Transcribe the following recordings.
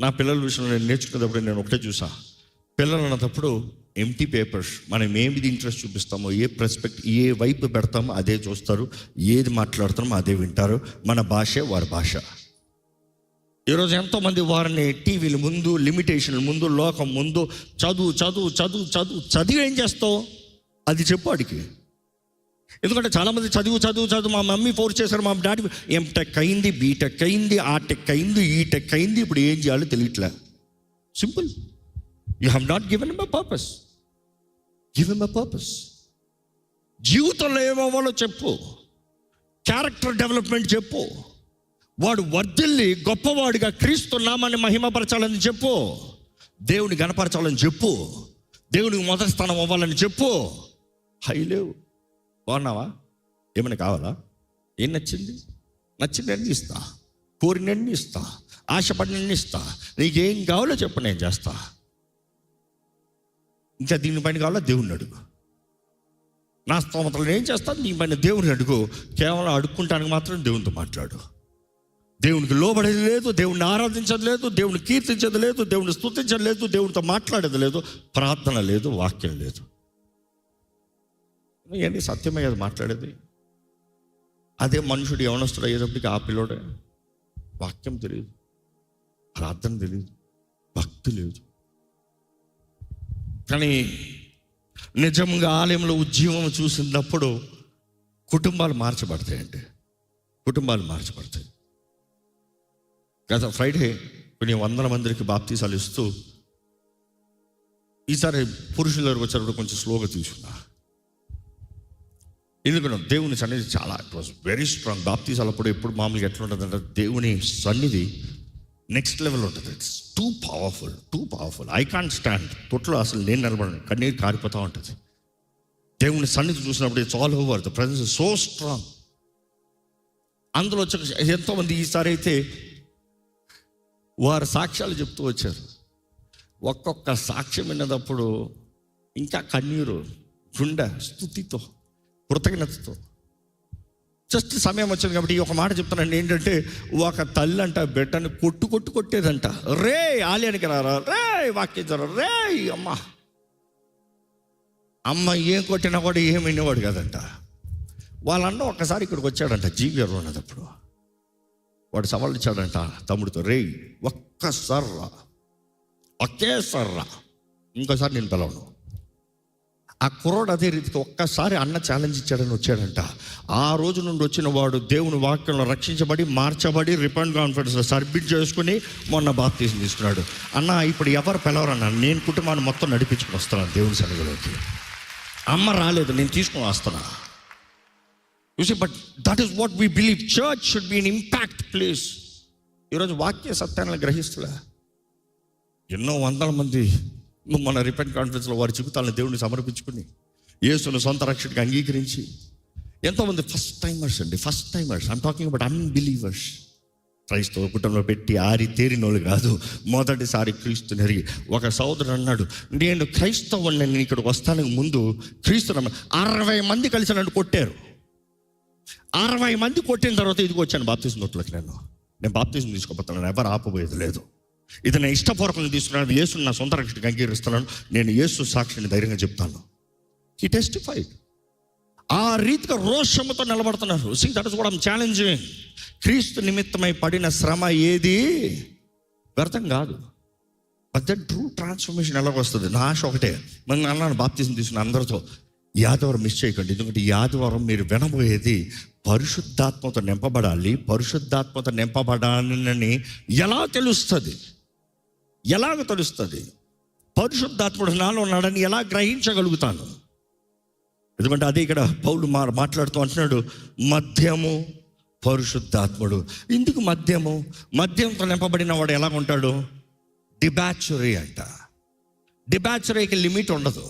నా పిల్లల విషయంలో నేను నేర్చుకునేటప్పుడు నేను ఒకటే చూసా, పిల్లలు అన్నప్పుడు ఎంటీ పేపర్స్, మనం ఏమిది ఇంట్రెస్ట్ చూపిస్తామో, ఏ పర్స్పెక్ట్, ఏ వైపు పెడతామో అదే చూస్తారు, ఏది మాట్లాడుతామో అదే వింటారు. మన భాషే వారి భాష. ఈరోజు ఎంతోమంది వారిని టీవీల ముందు, లిమిటేషన్ల ముందు, లోకం ముందు చదువు చదువు చదువు చదువు చదివి ఏం చేస్తావు అది చెప్పు వాడికి. ఎందుకంటే చాలామంది చదువు చదువు చదువు, మా మమ్మీ ఫోర్స్ చేశారు, మా డాడీ ఎంటెక్ అయింది, బీటెక్ అయింది, ఆ టెక్ అయింది, ఈ టెక్ అయింది, ఇప్పుడు ఏం చేయాలో తెలియట్లే. Simple, you have not given him a purpose. Give him a purpose. జీవితంలో ఏమవ్వాలో చెప్పు, క్యారెక్టర్ డెవలప్మెంట్ చెప్పు, వాడు వర్ధిల్లి గొప్పవాడిగా క్రీస్తు నామాన్ని మహిమపరచాలని చెప్పు, దేవుని గణపరచాలని చెప్పు, దేవునికి మొదటి స్థానం అవ్వాలని చెప్పు. హైలేవు, బాగున్నావా, ఏమైనా కావాలా, ఏం నచ్చింది, నచ్చింది ఇస్తా, కోరినన్ని ఇస్తా, ఆశపడినన్ని ఇస్తా, నీకేం కావాలో చెప్పు నేను చేస్తా. ఇంకా దీనిపైన కావాలా దేవుణ్ణి అడుగు. నా స్తోమతలు ఏం చేస్తాను, దీనిపైన దేవుని అడుగు. కేవలం అడుక్కుంటానికి మాత్రం దేవునితో మాట్లాడు. దేవునికి లోబడేది లేదు, దేవుణ్ణి ఆరాధించదు లేదు, దేవుని కీర్తించదు లేదు, దేవుని స్తుతించదు లేదు, దేవునితో మాట్లాడేది లేదు, ప్రార్థన లేదు, వాక్యం లేదు. ఏంటి సత్యమే కదా మాట్లాడేది. అదే మనుషుడు యవనస్తుడు అయ్యేటప్పటికి ఆ పిల్లోడే వాక్యం తెలియదు, ప్రార్థన తెలియదు, భక్తి లేదు. కానీ నిజంగా ఆలయంలో ఉద్యమం చూసినప్పుడు కుటుంబాలు మార్చబడతాయండి, కుటుంబాలు మార్చబడతాయి. గత ఫ్రైడే కొన్ని వందల మందికి బాప్తీసాలు ఇస్తూ, ఈసారి పురుషుల దగ్గరకు వచ్చేటప్పుడు కొంచెం స్లోగా తీసుకున్నా. ఎందుకంటే దేవుని సన్నిధి చాలా, ఇట్ వాజ్ వెరీ స్ట్రాంగ్. బాప్తీసాలు అప్పుడు ఎప్పుడు మామూలుగా ఎట్లా ఉంటుందంటే దేవుని సన్నిధి నెక్స్ట్ లెవెల్ ఉంటుంది. It's too powerful. I can't stand. తొట్లో అసలు నేను నిలబడను, కన్నీరు కారిపోతూ ఉంటుంది. దేవుని సన్నిధి చూసినప్పుడు it's all over, the presence is so strong. అందులో వచ్చి ఎంతోమంది ఈసారి అయితే వారు సాక్ష్యాలు చెప్తూ వచ్చారు. ఒక్కొక్క సాక్ష్యం విన్నప్పుడు ఇంకా కన్నీరు, గుండె స్తుతితో, కృతజ్ఞతతో. జస్ట్ సమయం వచ్చింది కాబట్టి ఈ ఒక మాట చెప్తానండి. ఏంటంటే ఒక తల్లి అంట బిడ్డను కొట్టేదంట. రే ఆలయానికి రారా, రే వాక్యం జర, రే అమ్మ ఏం కొట్టినా కూడా ఏం వినేవాడు కదంట. వాళ్ళన్న ఒక్కసారి ఇక్కడికి వచ్చాడంట, జీవియర్ ఉన్నదప్పుడు. వాడు సవాళ్ళు ఇచ్చాడంట తమ్ముడితో, రే ఒకేసారి రా, ఇంకోసారి నేను పిలవను. ఆ కుర్రోడు అదే రీతికి ఒక్కసారి అన్న ఛాలెంజ్ ఇచ్చాడని వచ్చాడంట. ఆ రోజు నుండి వచ్చిన వాడు దేవుని వాక్యంలో రక్షించబడి, మార్చబడి, రిపెంట్ కాన్ఫరెన్స్లో సబ్మిట్ చేసుకుని మొన్న బాప్తీసం తీసుకున్నాడు. అన్న ఇప్పుడు ఎవరు పిలవరన్నా, నేను కుటుంబాన్ని మొత్తం నడిపించుకుని వస్తున్నాను దేవుని సన్నిధిలోకి. అమ్మ రాలేదు, నేను తీసుకుని వస్తున్నా. You see, but that is what we believe. Church should be an impact place. ఈరోజు వాక్య సత్యాన్ని గ్రహిస్తులే ఎన్నో వందల మంది మన రిపెంట్ కాన్ఫరెన్స్లో వారి జీవితాలను దేవుడిని సమర్పించుకుని యేసును సొంత రక్షకుడిగా అంగీకరించి ఎంతోమంది first timers I'm talking about unbelievers. క్రైస్తవ కుటుంబంలో పెట్టి ఆరి తేరిన వాళ్ళు కాదు, మొదటిసారి క్రీస్తుని ఎరిగి. ఒక సోదరుడు అన్నాడు, నేను క్రైస్తవుని, నేను ఇక్కడికి వస్తానికి ముందు క్రీస్తు 60 మంది కలిసి నన్ను కొట్టారు. 60 మంది కొట్టిన తర్వాత ఇదికి వచ్చాను బాప్తీసం తోటలోకి. నేను బాప్తీసం తీసుకోబోతున్నాను, ఎవరు ఆపబోయేది లేదు. ఇది నేను ఇష్టపూర్వకంగా తీసుకున్నాను, యేసుని నా సొంత రక్షకుడిగా అంగీకరిస్తున్నాను, నేను యేసు సాక్షిని ధైర్యంగా చెప్తాను. He testified. ఆ రీతిగా రోషముతో నిలబడుతున్నారు. See, that is what I'm challenging. Kreestu నిమిత్తమై పడిన శ్రమ ఏది వ్యర్థం కాదు. బట్ దట్ ట్రూ ట్రాన్స్ఫర్మేషన్ ఎలాగ వస్తుంది? నా ఆశ ఒకటే, మనం అన్నాను బాప్తీసం తీసుకున్న అందరితో, ఈ ఆదివారం మిస్ చేయకండి. ఎందుకంటే ఈ ఆదివారం మీరు వినబోయేది పరిశుద్ధాత్మతో నింపబడాలి. పరిశుద్ధాత్మతో నింపబడాలని ఎలాగ తెలుస్తుంది? పరిశుద్ధాత్ముడు నాలో ఉన్నాడని ఎలా గ్రహించగలుగుతాను? ఎందుకంటే అదే ఇక్కడ పౌలు మాట్లాడుతూ అంటున్నాడు, మద్యము పరిశుద్ధాత్ముడు. ఎందుకు మద్యంతో నింపబడిన వాడు ఎలా ఉంటాడు? డిబాచురీ అంట. డిబాచురీకి లిమిట్ ఉండదు.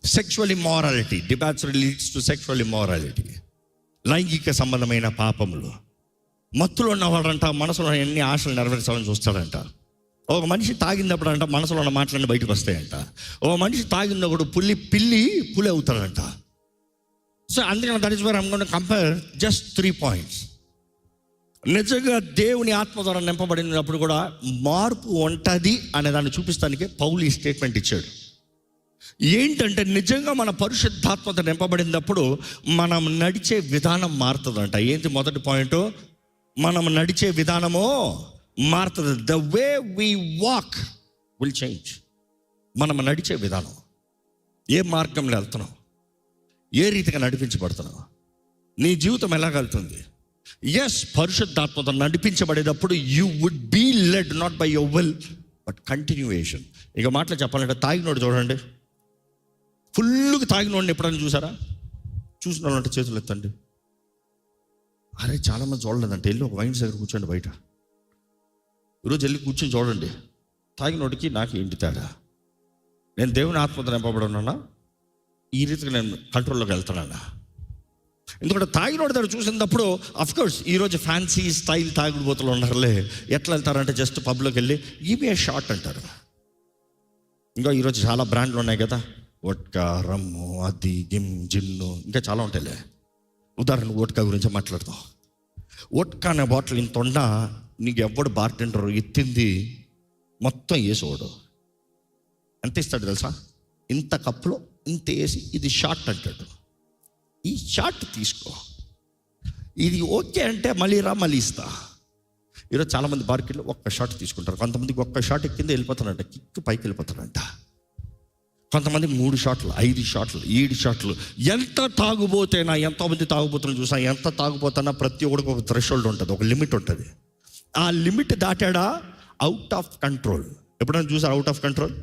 Sexual immorality, debauchery leads to sexual immorality, లైంగిక సంబంధమైన పాపములు. మత్తులో ఉన్నవాడంట మనసులో ఎన్ని ఆశలు నెరవేర్చాలని చూస్తాడంట. ఒక మనిషి తాగినప్పుడు అంట మనసులో ఉన్న మాటలన్నీ బయటకు వస్తాయంట. ఒక మనిషి తాగినప్పుడు పులి అవుతాడంట. సో అందుకని that is where I'm going to compare just 3 points. నిజంగా దేవుని ఆత్మ ద్వారా నింపబడినప్పుడు కూడా మార్పు ఉంటుంది అనే దాన్ని చూపిస్తానికి పౌలు ఈ స్టేట్మెంట్ ఇచ్చాడు. ఏంటంటే నిజంగా మన పరిశుద్ధాత్మత నింపబడినప్పుడు మనం నడిచే విధానం మారుతుందంట. ఏంటి మొదటి పాయింట్? మనం నడిచే విధానము మారుతుంది. The way we walk will change. మనం నడిచే విధానం, ఏ మార్గంలో వెళ్తున్నావు, ఏ రీతిగా నడిపించబడుతున్నావు, నీ జీవితం ఎలాగెళ్తుంది. ఎస్, పరిశుద్ధాత్మతో నడిపించబడేటప్పుడు you would be led not by your will but continuation. ఇక మాటలు చెప్పాలంటే తాగినోడు చూడండి, ఫుల్గా తాగినోడిని ఎప్పుడైనా చూసారా? చూసిన వాళ్ళంటే చేతులు ఎత్తండి. అరే చాలామంది చూడలేదంటే వెళ్ళి ఒక వైన్ దగ్గర కూర్చోండి బయట. ఈరోజు వెళ్ళి కూర్చొని చూడండి, తాగినోడికి నాకు ఏంటి తేడా? నేను దేవుని ఆత్మతో నింపబడున్నానా? ఈ రీతిగా నేను కంట్రోల్లోకి వెళ్తున్నానా? ఎందుకంటే తాగినోడి దగ్గర చూసినప్పుడు అఫ్కోర్స్ ఈరోజు ఫ్యాన్సీ స్టైల్ తాగుడుబోతులు ఉన్నారులే. ఎట్లా వెళ్తారంటే జస్ట్ పబ్లోకి వెళ్ళి గివ్ మీ ఏ షాట్ అంటారు. ఇంకా ఈరోజు చాలా బ్రాండ్లు ఉన్నాయి కదా, వోడ్కా, రమ్ము, అది, గిమ్, జిన్ను, ఇంకా చాలా ఉంటాయిలే. ఉదాహరణ వోడ్కా గురించి మాట్లాడతాం. వోడ్కా అనే బాటిల్ ఇంత ఉన్నా నీకు ఎవడు బార్టెండర్ ఎత్తింది మొత్తం వేసేవాడు. ఎంత ఇస్తాడు తెలుసా? ఇంత కప్పులో ఇంత వేసి ఇది షాట్ అంటాడు. ఈ షాట్ తీసుకో, ఇది ఓకే అంటే మళ్ళీ రా, మళ్ళీ ఇస్తా. ఈరోజు చాలామంది బార్కెట్లో ఒక్క షాట్ తీసుకుంటారు. కొంతమందికి ఒక్క షాట్ ఎక్కింది వెళ్ళిపోతారంట, కిక్ పైకి వెళ్ళిపోతారంట. కొంతమంది 3 షాట్లు, 5 షాట్లు, 7 షాట్లు. ఎంత తాగుబోతేనా, ఎంతోమంది తాగుబోతున్నా చూసా, ఎంత తాగుపోతున్నా ప్రతి ఒక్కడికి ఒక థ్రెషోల్డ్ ఉంటుంది, ఒక లిమిట్ ఉంటుంది. ఆ లిమిట్ దాటాడా అవుట్ ఆఫ్ కంట్రోల్. ఎప్పుడైనా చూసారు అవుట్ ఆఫ్ కంట్రోల్?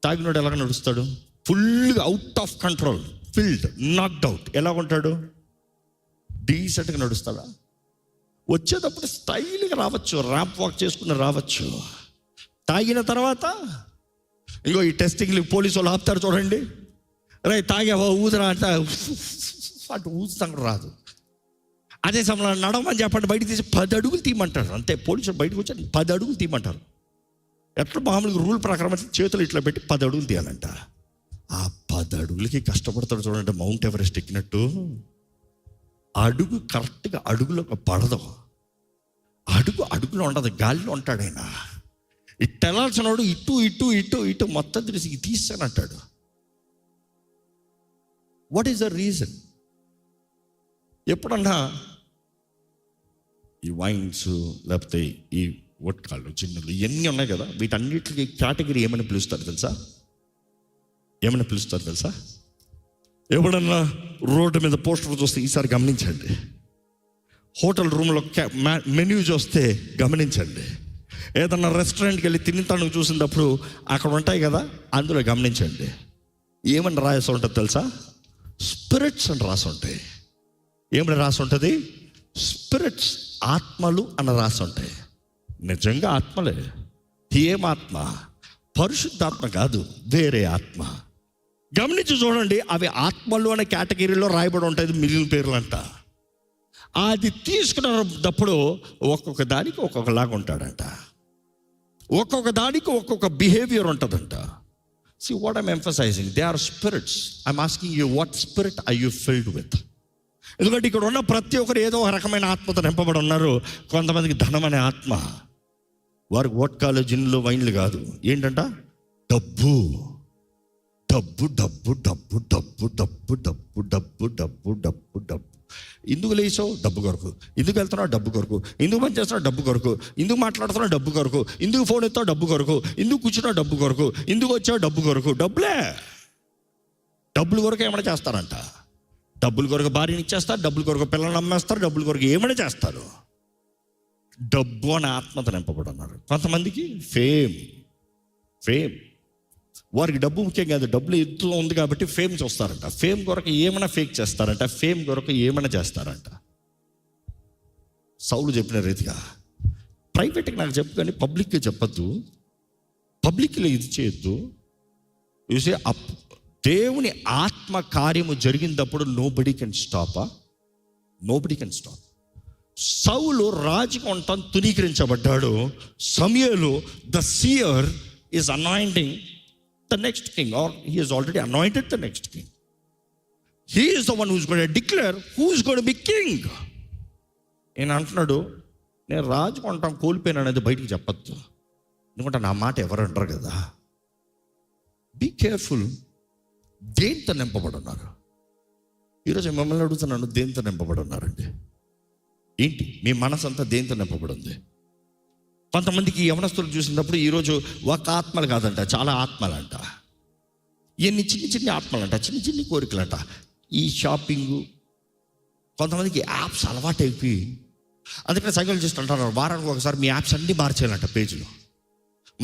తాగినోడు ఎలాగ నడుస్తాడు? ఫుల్గా out of control, filled, knocked out. ఎలా ఉంటాడు? డీసెంట్గా నడుస్తాడా? వచ్చేటప్పుడు స్టైల్గా రావచ్చు, ర్యాంప్ వాక్ చేసుకుని రావచ్చు. తాగిన తర్వాత ఇగో ఈ టెస్టింగ్లు పోలీసు వాళ్ళు ఆపుతారు చూడండి, రే తాగావా ఊదరా అంటే అటు ఊదుతాం రాదు. అదే సమయంలో నడవమని చెప్పండి, బయట తీసి 10 అడుగులు తీయమంటారు. అంతే, పోలీసులు బయటకు వచ్చి 10 అడుగులు తీయమంటారు. ఎట్లా మామూలుగా రూల్ ప్రకారం అయితే చేతులు ఇట్లా పెట్టి 10 అడుగులు తీయాలంట. ఆ 10 అడుగులకి కష్టపడతాడు చూడండి, మౌంట్ ఎవరెస్ట్ ఎక్కినట్టు. అడుగు కరెక్ట్గా అడుగులోకి పడదు, అడుగులో ఉండదు, గాలిలో ఉంటాడు ఆయన. ఇటు వెళ్ళాల్సిన వాడు ఇటు ఇటు ఇటు ఇటు మొత్తం తిరిగి తీస్తానంటాడు. What is the reason? ఎప్పుడన్నా ఈ వైన్స్ లేకపోతే ఈ వోడ్కాలు, జిన్నులు ఇవన్నీ ఉన్నాయి కదా, వీటన్నిటికి కేటగిరీ ఏమైనా పిలుస్తారు తెలుసా? ఏమైనా పిలుస్తారు తెలుసా? ఎప్పుడన్నా రోడ్డు మీద పోస్టర్ చూస్తే ఈసారి గమనించండి. హోటల్ రూమ్లో మెన్యూ చూస్తే గమనించండి. ఏదన్నా రెస్టారెంట్కి వెళ్ళి తినేతాను చూసినప్పుడు అక్కడ ఉంటాయి కదా, అందులో గమనించండి. ఏమని రాసి ఉంటుంది తెలుసా? స్పిరిట్స్ అని రాసి ఉంటాయి. ఏమని రాసి ఉంటుంది? స్పిరిట్స్, ఆత్మలు అని రాసి ఉంటాయి. నిజంగా ఆత్మలే. ఏమాత్మ? పరిశుద్ధాత్మ కాదు, వేరే ఆత్మ. గమనించి చూడండి, అవి ఆత్మలు అనే కేటగిరీలో రాయబడి ఉంటుంది, మిగిలిన పేర్లు అంట. అది తీసుకున్నప్పుడు ఒక్కొక్క దానికి ఒక్కొక్కలాగా ఉంటాడంట, ఒక్కొక్క దానికి ఒక్కొక్క బిహేవియర్ ఉంటుందంట. See what I'm emphasizing, they are spirits. I'm asking you, what spirit are you filled with? ఎందుకంటే ఇక్కడ ఉన్న ప్రతి ఒక్కరు ఏదో ఒక రకమైన ఆత్మతో నింపబడి ఉన్నారు. కొంతమందికి ధనం అనే ఆత్మ, వారికి వోడ్కాలు, జిన్నులు, వైన్లు కాదు. ఏంటంట? డబ్బు, డబ్బు, డబ్బు, డబ్బు, డబ్బు, డబ్బు, డబ్బు, డబ్బు, డబ్బు, డబ్బు, డబ్బు. ఎందుకు లేచావు? డబ్బు కొరకు. ఎందుకు వెళ్తున్నావు? డబ్బు కొరకు. ఎందుకు పని చేస్తున్నావు? డబ్బు కొరకు. ఎందుకు మాట్లాడుతున్నావు? డబ్బు కొరకు. ఎందుకు ఫోన్ ఎత్తావు? డబ్బు కొరకు. ఎందుకు కూర్చున్నావు? డబ్బు కొరకు. ఎందుకు వచ్చావు? డబ్బు కొరకు. డబ్బులే. డబ్బుల కొరకు ఏమైనా చేస్తారంట. డబ్బుల కొరకు భార్యని ఇచ్చేస్తారు, డబ్బుల కొరకు పిల్లల్ని అమ్మేస్తారు, డబ్బుల కొరకు ఏమైనా చేస్తారు. డబ్బు అనే ఆత్మత నింపబడి ఉన్నారు. కొంతమందికి ఫేమ్, వారికి డబ్బు ముఖ్యం కాదు, డబ్బులు ఎత్తులో ఉంది కాబట్టి ఫేమ్ చూస్తారంట. ఫేమ్ కొరకు ఏమైనా ఫేక్ చేస్తారంట, ఫేమ్ కొరకు ఏమైనా చేస్తారంట. సౌలు చెప్పిన రీతిగా ప్రైవేట్గా నాకు చెప్పు, కానీ పబ్లిక్గా చెప్పద్దు, పబ్లిక్లో ఇది చేయొద్దు. చూసే దేవుని ఆత్మ కార్యము జరిగినప్పుడు నోబడీ కెన్ స్టాప్. సౌలు రాజుకొంటం తునీకరించబడ్డాడు. సమూయేలు the seer is anointing the next king, or he has already anointed the next king. He is the one who's going to declare who's going to be king. In అంటున్నాడు, నేను రాజు కొంటాం కోల్పోయాను అనేది బయటికి చెప్పొద్దు, ఎందుకంటే నా మాట ఎవరు అంటారు కదా. Be careful. దేంతో నింపబడి ఉన్నారు? ఈరోజు మిమ్మల్ని అడుగుతున్నాను, దేంతో నింపబడి ఉన్నారండి? ఏంటి మీ మనసు అంతా దేంతో నింపబడి ఉంది? కొంతమందికి యవనస్తులు చూసినప్పుడు ఈరోజు ఒక ఆత్మలు కాదంట, చాలా ఆత్మలంట. ఎన్ని చిన్ని చిన్ని ఆత్మలంట, చిన్ని చిన్ని కోరికలంట. ఈ షాపింగు, కొంతమందికి యాప్స్ అలవాటు అయిపోయి, అందుకని సైకాలజిస్ట్ అంటారు వారానికి ఒకసారి మీ యాప్స్ అన్నీ మార్చేయాలంట. పేజీలో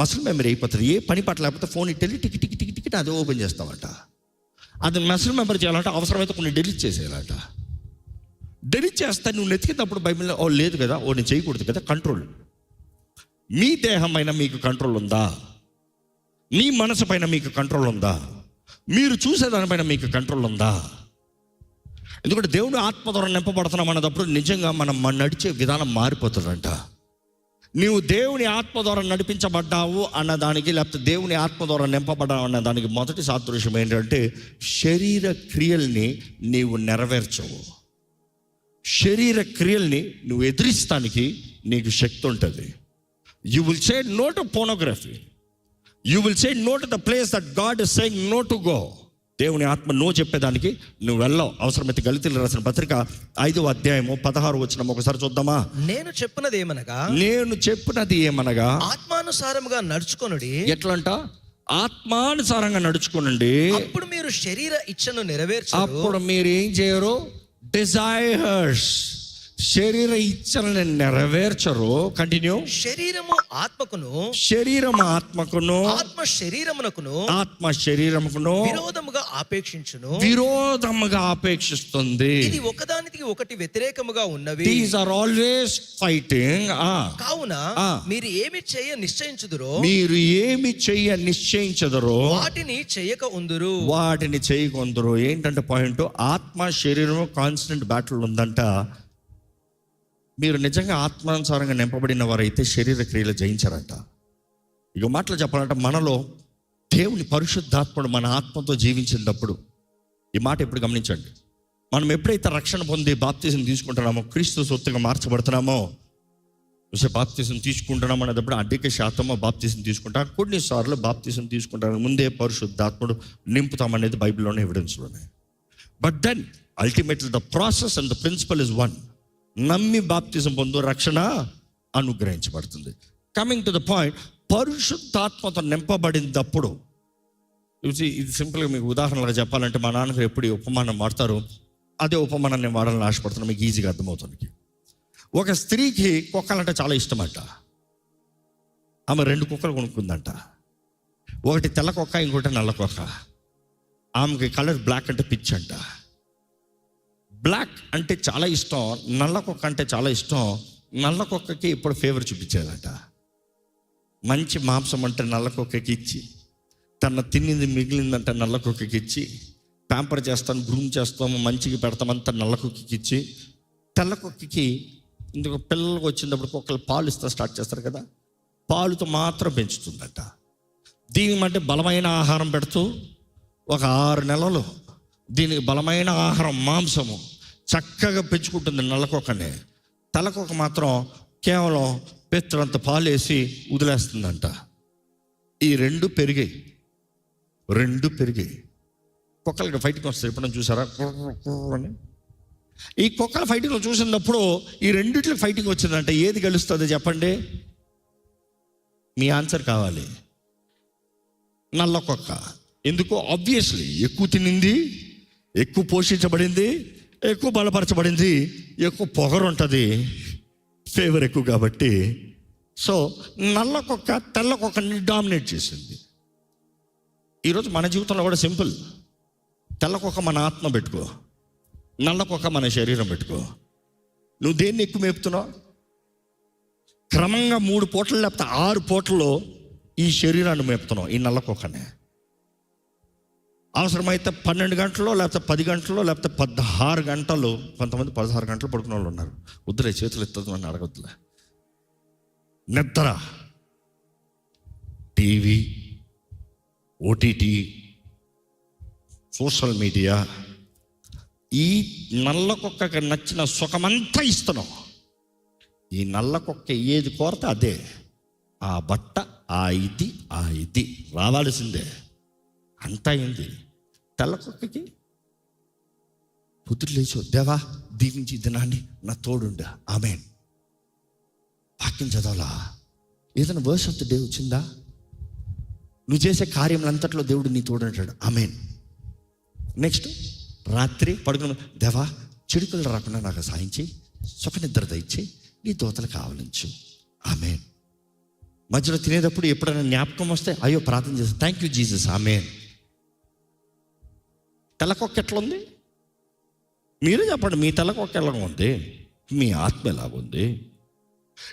మసిల్ మెమరీ అయిపోతుంది. ఏ పని పట్ల లేకపోతే ఫోన్ ఇట్టి టికెట్ అది ఓపెన్ చేస్తామంట. అది మసిల్ మెమరీ చేయాలంటే అవసరమైతే కొన్ని డెలీట్ చేసేయాలంట. డెలీట్ చేస్తే నువ్వు నెతికినప్పుడు బైబిల్లో ఓ లేదు కదా, ఓ నేను చేయకూడదు కదా. కంట్రోల్. మీ దేహం పైన మీకు కంట్రోల్ ఉందా? మీ మనసు పైన మీకు కంట్రోల్ ఉందా? మీరు చూసేదానిపైన మీకు కంట్రోల్ ఉందా? ఎందుకంటే దేవుడు ఆత్మ ద్వారా నింపబడుతున్నాం అన్నప్పుడు నిజంగా మనం నడిచే విధానం మారిపోతుందంట. నీవు దేవుని ఆత్మ ద్వారా నడిపించబడ్డావు అన్నదానికి, లేకపోతే దేవుని ఆత్మ ద్వారా నింపబడ్డావు అన్నదానికి మొదటి సాదృశ్యం ఏంటంటే శరీర క్రియల్ని నీవు నెరవేర్చవు. శరీర క్రియల్ని నువ్వు ఎదిరిస్తానికి నీకు శక్తి ఉంటుంది. You will say no to pornography. You will say no to the place that God is saying no to go. దేవుని ఆత్మ నో చెప్పేదానికి నువ్వు వెళ్ళవు. అవసరమైతే గళితీయులకు రాసిన పత్రిక 5వ అధ్యాయము 16వ వచనం ఒకసారి చూద్దామా. నేను చెప్పినది ఏమనగా ఆత్మానుసారముగా నడుచుకొనుడి. ఎట్లంట? ఆత్మానుసారంగా నడుచుకోనండి. అప్పుడు మీరు శరీర ఇచ్చను నెరవేర్చరు. అప్పుడు మీరు ఏం చేయరు? డిజైర్స్, శరీర ఇచ్చలను నెరవేర్చరు. కంటిన్యూ. శరీరము ఆత్మకును, శరీరం ఆత్మకును, ఆత్మ శరీరమునకును, ఆత్మ శరీరముకును విరోధముగా ఆపేక్షిస్తుంది. ఇది ఒకదానికి ఒకటి వ్యతిరేకముగా ఉన్నవి. These are always fighting. కావున మీరు ఏమి చేయ నిశ్చయించుదురో వాటిని చేయకుందురు. ఏంటంటే పాయింట్, ఆత్మ శరీరము కాన్స్టెంట్ బ్యాటిల్ ఉందంట. మీరు నిజంగా ఆత్మానుసారంగా నింపబడిన వారైతే శరీర క్రియలు జయించారంట. ఇక మాటలు చెప్పాలంటే మనలో దేవుని పరిశుద్ధాత్ముడు మన ఆత్మతో జీవించినప్పుడు, ఈ మాట ఎప్పుడు గమనించండి, మనం ఎప్పుడైతే రక్షణ పొంది బాప్తిజం తీసుకుంటున్నామో, క్రీస్తు సొత్తుగా మార్చబడుతున్నామో, బాప్తిజం తీసుకుంటున్నాం అనేటప్పుడు అధిక శాతమో బాప్తిజం తీసుకుంటాం. కొన్నిసార్లు బాప్తిజం తీసుకుంటానికి ముందే పరిశుద్ధాత్ముడు నింపుతామనేది బైబిల్లోనే ఎవిడెన్స్లు ఉన్నాయి. But then ultimately the process and the principle is one. నమ్మి బాప్తిజం పొందు, రక్షణ అనుగ్రహించబడుతుంది. కమింగ్ టు ద పాయింట్, పరిశుద్ధాత్మతో నింపబడినప్పుడు, ఇది సింపుల్గా మీకు ఉదాహరణగా చెప్పాలంటే, మా నాన్నగారు ఎప్పుడు ఈ ఉపమానం వాడతారు, అదే ఉపమానాన్ని నేను వాడాలని ఆశపడుతున్నాను, మీకు ఈజీగా అర్థమవుతుంది. ఒక స్త్రీకి కుక్కలంటే చాలా ఇష్టమంట. ఆమె 2 కుక్కలు కొనుక్కుందంట. ఒకటి తెల్ల కుక్క, ఇంకోటి నల్ల కుక్క. ఆమెకి కలర్ బ్లాక్ అంటే పిచ్చి అంట. బ్లాక్ అంటే చాలా ఇష్టం, నల్ల కుక్క అంటే చాలా ఇష్టం. నల్ల కుక్కకి ఇప్పుడు ఫేవర్ చూపించేదట. మంచి మాంసం అంటే నల్ల కుక్కకి ఇచ్చి, తన తిన్నింది మిగిలిందంటే నల్ల కుక్కకి ఇచ్చి, ప్యాంపర్ చేస్తాను, గ్రూమ్ చేస్తాము, మంచిగా పెడతామంతా నల్ల కుక్కకి ఇచ్చి, తెల్ల కుక్కకి ఇందుకు పిల్లలకు వచ్చినప్పుడు కుక్కలు పాలు ఇస్తా స్టార్ట్ చేస్తారు కదా, పాలుతో మాత్రం పెంచుతుందట. దీని అంటే బలమైన ఆహారం పెడుతూ ఒక 6 నెలలు దీనికి బలమైన ఆహారం, మాంసము చక్కగా పెంచుకుంటుంది నల్లకొక్కనే. తెల్లకొక్క మాత్రం కేవలం పెత్తనంత పాలు వేసి వదిలేస్తుందంట. ఈ 2 పెరిగాయి. కుక్కలకి ఫైటింగ్ వస్తాయి, ఎప్పుడైనా చూసారా అని? ఈ కుక్కల ఫైటింగ్లో చూసినప్పుడు ఈ రెండిట్లకి ఫైటింగ్ వచ్చిందంటే ఏది గెలుస్తుంది చెప్పండి? మీ ఆన్సర్ కావాలి. నల్ల కుక్క. ఎందుకు? ఆబ్వియస్లీ ఎక్కువ తినింది, ఎక్కువ పోషించబడింది, ఎక్కువ బలపరచబడింది, ఎక్కువ పొగరు ఉంటుంది, ఫేవర్ ఎక్కువ కాబట్టి. సో నల్ల కుక్క తెల్ల కుక్కని డామినేట్ చేసింది. ఈరోజు మన జీవితంలో కూడా సింపుల్. తెల్ల కుక్క మన ఆత్మ పెట్టుకో, నల్ల కుక్క మన శరీరం పెట్టుకో. నువ్వు దేన్ని ఎక్కువ మేపుతున్నావు? క్రమంగా 3 పూటలు లేకపోతే 6 పూటల్లో ఈ శరీరాన్ని మేపుతున్నావు, ఈ నల్ల కుక్కనే. అవసరమైతే 12 గంటల్లో, లేకపోతే 10 గంటల్లో, లేకపోతే 16 గంటలు. కొంతమంది 16 గంటలు పడుకునే వాళ్ళు ఉన్నారు. వద్దులే, చేతులు ఎత్తదు అని అడగొద్దులే. నిద్ర, టీవీ, ఓటీటీ, సోషల్ మీడియా, ఈ నల్ల కుక్కకి నచ్చిన సుఖమంతా ఇస్తున్నావు. ఈ నల్ల కుక్క ఏది కోరతే అదే, ఆ బట్ట, ఆ ఇది రావాల్సిందే. అంతా అయింది. తెల్ల కుక్కకి పొద్దుట లేచో, దేవా దీవించి దినాన్ని నా తోడుండా, ఆమేన్. వాక్యం చదవాలా? ఏదైనా వర్స్ ఆఫ్ ద డే వచ్చిందా? నువ్వు చేసే కార్యములంతట్లో దేవుడు నీ తోడంటాడు, ఆమేన్. నెక్స్ట్ రాత్రి పడుకున్న, దేవా చిడుకులు రాకుండా నాకు సాయం చేయి, సుఖ నిద్ర దయచేయి, నీ దోతలు కావాలించు, ఆమేన్. మధ్యలో తినేటప్పుడు ఎప్పుడైనా జ్ఞాపకం వస్తే అయ్యో ప్రార్థన చేస్తా, థ్యాంక్ యూ జీసస్, ఆమేన్. తెల్లకొక్క ఎట్లా ఉంది? మీరే చెప్పండి, మీ తెల్లకొక్క ఎలా ఉంది? మీ ఆత్మ ఎలాగుంది?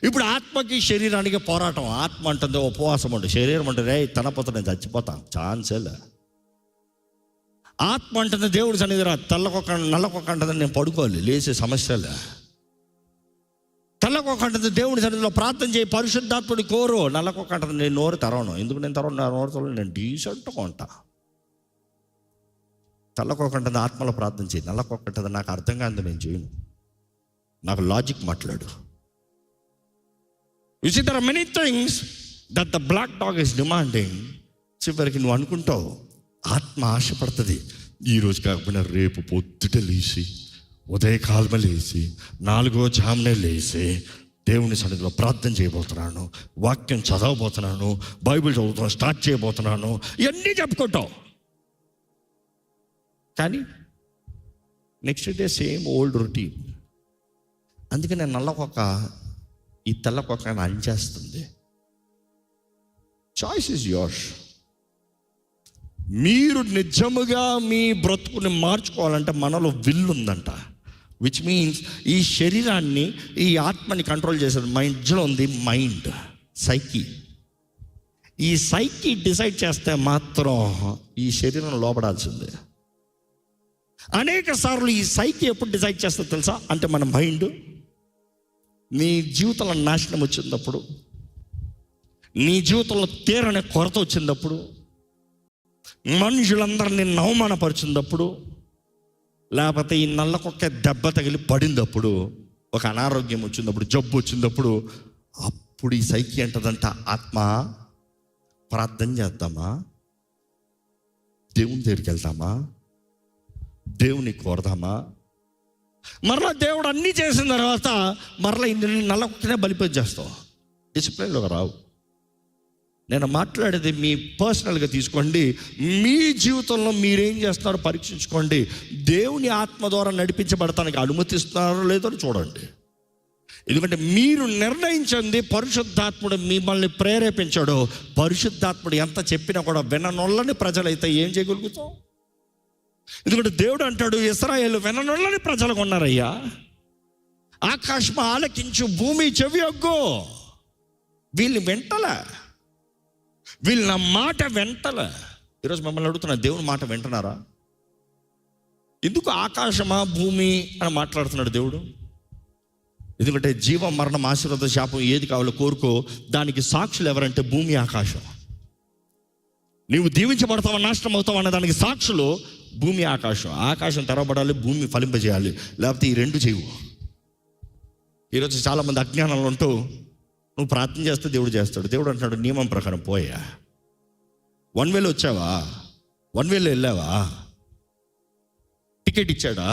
ఇప్పుడు ఆత్మకి శరీరానికి పోరాటం. ఆత్మ అంటుంది ఉపవాసం ఉంటుంది, శరీరం అంటే రే తనపోతే నేను చచ్చిపోతాను, ఛాన్సేలే. ఆత్మ అంటుంది దేవుడి సన్నిధి రా, తెల్లకొక్క నల్లకొక్క అంటుంది నేను పడుకోవాలి, లేచే సమస్యలే. తెల్లకొక్క అంటుంది దేవుడి సన్నిధిలో ప్రార్థన చేయి, పరిశుద్ధాత్ముడి కోరు. నల్లకొక్క అంటుంది నేను నోరు తెరవను. ఎందుకు నేను తెరవను? నా నోరు తెరవను, నేను డీసెంట్గా ఉంటా. తెల్లకొక్క అంటుంది ఆత్మలో ప్రార్థన చేయి, నల్లకొక్క అంటుంది నాకు అర్థం కాదు, నేను చేయను, నాకు లాజిక్ మాట్లాడు. You see, there are many things that the black dog is demanding. చివరికి నువ్వు అనుకుంటావు, ఆత్మ ఆశపడుతుంది, ఈరోజు కాకపోయినా రేపు పొద్దుట లేచి, ఉదయకాలమ లేచి, 4వ జామునే లేచి దేవుని సన్నిధిలో ప్రార్థన చేయబోతున్నాను, వాక్యం చదవబోతున్నాను, బైబిల్ చదువుతున్నాను, స్టార్ట్ చేయబోతున్నాను, ఇవన్నీ చెప్పుకుంటావు. కానీ next day same old routine. అందుకని నల్లకొక్క ఈ తెల్లకొక్కని అంచేస్తుంది. Choice is yours. మీరు నిజముగా మీ బ్రతుకుని మార్చుకోవాలంటే మనలో విల్ ఉందంట. విచ్ మీన్స్ ఈ శరీరాన్ని, ఈ ఆత్మని కంట్రోల్ చేసేది మధ్యలో ఉంది మైండ్, సైకి. ఈ సైకి డిసైడ్ చేస్తే మాత్రం ఈ శరీరం లోపడాల్సిందే. అనేక సార్లు ఈ సైకి ఎప్పుడు డిసైడ్ చేస్తుందో తెలుసా? అంటే మన మైండ్ నీ జీవితంలో నాశనం వచ్చినప్పుడు, నీ జీవితంలో తీరని కొరత వచ్చినప్పుడు, మనుషులందరినీ అవమానపరిచినప్పుడు, లేకపోతే ఈ నల్లకొక్క దెబ్బ తగిలి పడినప్పుడు, ఒక అనారోగ్యం వచ్చినప్పుడు, జబ్బు వచ్చినప్పుడు, అప్పుడు ఈ సైకి అంటదంట, ఆత్మ ప్రార్థన చేద్దామా, దేవుని దగ్గరికి వెళ్తామా, దేవుని కోరదామా. మరలా దేవుడు అన్నీ చేసిన తర్వాత మరలా ఇన్ని నల్లకొక్కనే బలిపతి చేస్తావు. డిసిప్లిన్లోకి రావు. నేను మాట్లాడేది మీ పర్సనల్గా తీసుకోండి. మీ జీవితంలో మీరేం చేస్తున్నారో పరీక్షించుకోండి. దేవుని ఆత్మ ద్వారా నడిపించబడటానికి అనుమతిస్తున్నారో లేదో చూడండి. ఎందుకంటే మీరు నిర్ణయించింది పరిశుద్ధాత్ముడు మిమ్మల్ని ప్రేరేపించాడు. పరిశుద్ధాత్ముడు ఎంత చెప్పినా కూడా విననొల్లని ప్రజలైతే ఏం చేయగలుగుతాం? ఎందుకంటే దేవుడు అంటాడు, ఇశ్రాయేలు విననొల్లని ప్రజలకు ఉన్నారయ్యా, ఆకాశం ఆలకించు, భూమి చెవి ఒగ్గు. వీళ్ళు వెంటలే, వీళ్ళు నా మాట వెంటలే. ఈరోజు మమ్మల్ని అడుగుతున్నా, దేవుని మాట వింటున్నారా? ఎందుకు ఆకాశమా భూమి అని మాట్లాడుతున్నాడు దేవుడు? ఎందుకంటే జీవం, మరణం, ఆశీర్వాద, శాపం ఏది కావాలో కోరుకో. దానికి సాక్షులు ఎవరంటే భూమి, ఆకాశం. నీవు దీవించబడతావా నాశనం అవుతావు అనే దానికి సాక్షులు భూమి, ఆకాశం. ఆకాశం తెరవబడాలి, భూమి ఫలింపజేయాలి, లేకపోతే ఈ రెండు చేయవు. ఈరోజు చాలామంది అజ్ఞానంలో ఉంటూ నువ్వు ప్రార్థన చేస్తే దేవుడు చేస్తాడు. దేవుడు అంటున్నాడు, నియమం ప్రకారం పోయా, 1 వేలో వచ్చావా, 1 వేలో వెళ్ళావా, టికెట్ ఇచ్చాడా,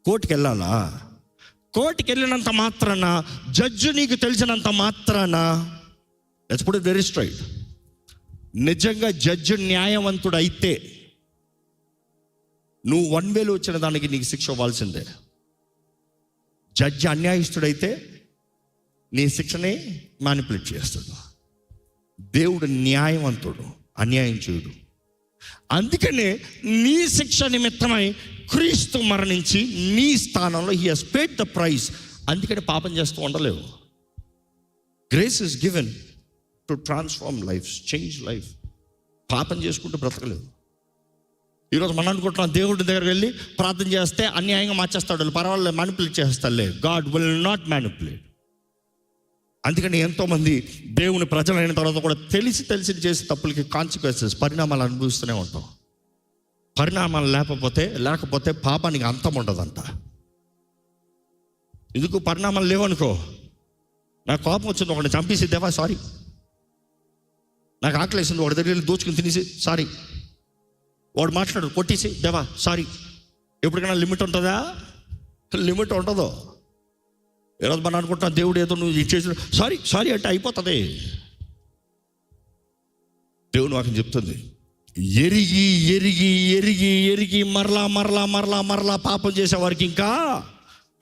కోర్టుకి వెళ్ళాలా, కోర్టుకి వెళ్ళినంత మాత్రాన, జడ్జి నీకు తెలిసినంత మాత్రాన, let's put it very straight, నిజంగా జడ్జి న్యాయవంతుడు అయితే నువ్వు 1 వేలో వచ్చిన దానికి నీకు శిక్ష అవ్వాల్సిందే. జడ్జి అన్యాయస్తుడైతే నీ శిక్షనే మ్యానిపులేట్ చేస్తాడు. దేవుడు న్యాయవంతుడు, అన్యాయం చేయడు. అందుకనే నీ శిక్ష నిమిత్తమై క్రీస్తు మరణించి నీ స్థానంలో he has paid the price. అందుకని పాపం చేస్తూ ఉండలేవు. Grace is given to transform life, change life. పాపం చేసుకుంటూ బ్రతకలేవు. ఈరోజు మనం అనుకుంటున్నాం దేవుడి దగ్గరికి వెళ్ళి ప్రార్థన చేస్తే అన్యాయంగా మార్చేస్తాడు, పర్వాలేదు మ్యానిపులేట్ చేస్తాడులే. God will not manipulate. అందుకని ఎంతోమంది దేవుని ప్రజలైన తర్వాత కూడా తెలిసి చేసే తప్పులకి కాన్సిక్వెన్సెస్, పరిణామాలు అనుభవిస్తూనే ఉంటాం. పరిణామాలు లేకపోతే పాపానికి అంతం ఉండదంట. ఎందుకు? పరిణామాలు లేవనుకో నాకు కోపం వచ్చింది, ఒకటి చంపేసి దేవా సారీ. నాకు ఆకలి వేసింది, ఒకటి దగ్గర దోచుకుని తినేసి సారీ. వాడు మాట్లాడు కొట్టేసి దేవా సారీ. ఎప్పటికైనా లిమిట్ ఉంటుందా? లిమిట్ ఉండదు. ఈరోజు మనం అనుకుంటున్నా దేవుడు ఏదో నువ్వు ఇచ్చేసి సారీ సారీ అంటే అయిపోతుంది. దేవుని వాక్యం చెప్తుంది, ఎరిగి ఎరిగి ఎరిగి ఎరిగి మరలా మరలా మరలా మరలా పాపం చేసే వారికి ఇంకా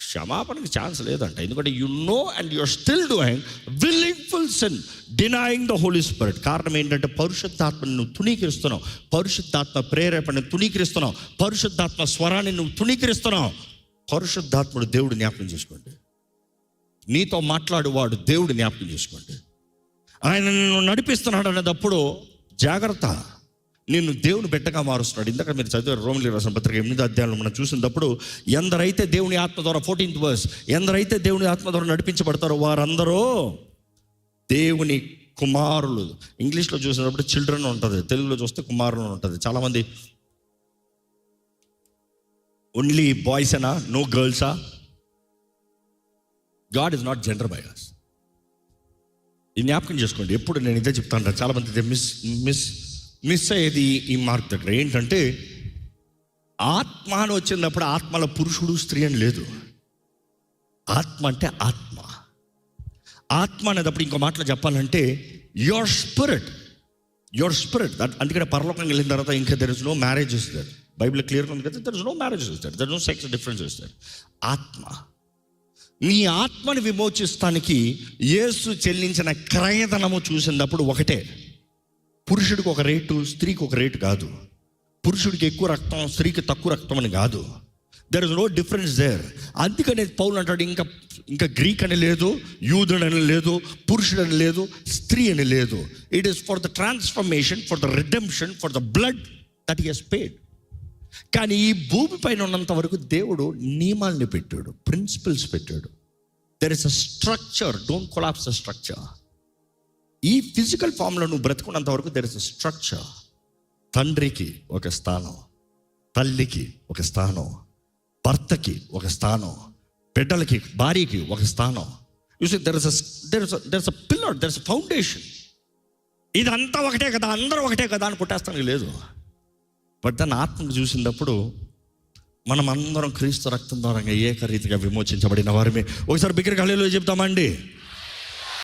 క్షమాపణకి ఛాన్స్ లేదంట. ఎందుకంటే you know and you're still doing willingful sin, denying the Holy Spirit. కారణం ఏంటంటే పరిశుద్ధాత్మని నువ్వు తుణీకరిస్తున్నావు, పరిశుద్ధాత్మ ప్రేరేపణని తుణీకరిస్తున్నావు, పరిశుద్ధాత్మ స్వరాన్ని నువ్వు తుణీకరిస్తున్నావు. పరిశుద్ధాత్ముడు దేవుడు జ్ఞాపకం చేసుకోండి. నీతో మాట్లాడువాడు దేవుడు జ్ఞాపకం చేసుకోండి. ఆయన నిన్ను నడిపిస్తున్నాడు అనేటప్పుడు జాగ్రత్త, నిన్ను దేవుని బిడ్డగా మారుస్తున్నాడు. ఇందాక మీరు చదివారు రోమిలికి రాసిన పత్రిక 8వ అధ్యాయంలో మనం చూసినప్పుడు, ఎందరైతే దేవుని ఆత్మ ద్వారా 14th verse, ఎందరైతే దేవుని ఆత్మ ద్వారా నడిపించబడతారో వారందరూ దేవుని కుమారులు. ఇంగ్లీష్లో చూసినప్పుడు చిల్డ్రన్ ఉంటుంది, తెలుగులో చూస్తే కుమారులు ఉంటుంది. చాలామంది ఓన్లీ బాయ్సేనా, నో గర్ల్సా? God is not gender bias. ఈ జ్ఞాపకం చేసుకోండి. ఎప్పుడు నేను ఇదే చెప్తాను, చాలామంది మిస్ అయ్యేది ఈ మార్క్ దగ్గర. ఏంటంటే ఆత్మ అని వచ్చినప్పుడు ఆత్మలో పురుషుడు స్త్రీ అని లేదు. ఆత్మ అంటే ఆత్మ. ఆత్మ అనేటప్పుడు ఇంకో మాటలో చెప్పాలంటే యువర్ స్పిరిట్. అందుకనే పరలోకం వెళ్ళిన తర్వాత ఇంకా there is no marriages there. Bible క్లియర్గా ఉంది కదా, there is no marriages there, there is no sex differences there. ఆత్మ, నీ ఆత్మని విమోచిస్తానికి యేసు చెల్లించిన క్రయధనము చూసినప్పుడు ఒకటే. పురుషుడికి ఒక రేటు, స్త్రీకి ఒక రేటు కాదు. పురుషుడికి ఎక్కువ రక్తం, స్త్రీకి తక్కువ రక్తం అని కాదు. There is no difference there. అందుకనే పౌలు అంటాడు, ఇంకా గ్రీక్ అని లేదు, యూదుడు అని లేదు, పురుషుడు అని లేదు, స్త్రీ అని లేదు. It is for the transformation, for the redemption, for the blood that he has paid. కానీ ఈ భూమి పైన ఉన్నంత వరకు దేవుడు నియమాల్ని పెట్టాడు, ప్రిన్సిపల్స్ పెట్టాడు. There is a structure, don't collapse the structure. ఈ ఫిజికల్ ఫామ్లో నువ్వు బ్రతుకున్నంత వరకు దెర్ ఇస్ అ స్ట్రక్చర్. తండ్రికి ఒక స్థానం, తల్లికి ఒక స్థానం, భర్తకి ఒక స్థానం, బిడ్డలకి, భార్యకి ఒక స్థానం. You see there is a pillar, there is a foundation. ఇదంతా ఒకటే కదా, అందరూ ఒకటే కదా అని కొట్టేస్తానికి లేదు. బట్ దాన్ని ఆత్మను చూసినప్పుడు మనం అందరం క్రీస్తు రక్తం ద్వారా ఏకరీతిగా విమోచించబడిన వారిమే. ఒకసారి బిగ్గరగా హల్లెలూయా చెప్తామండి.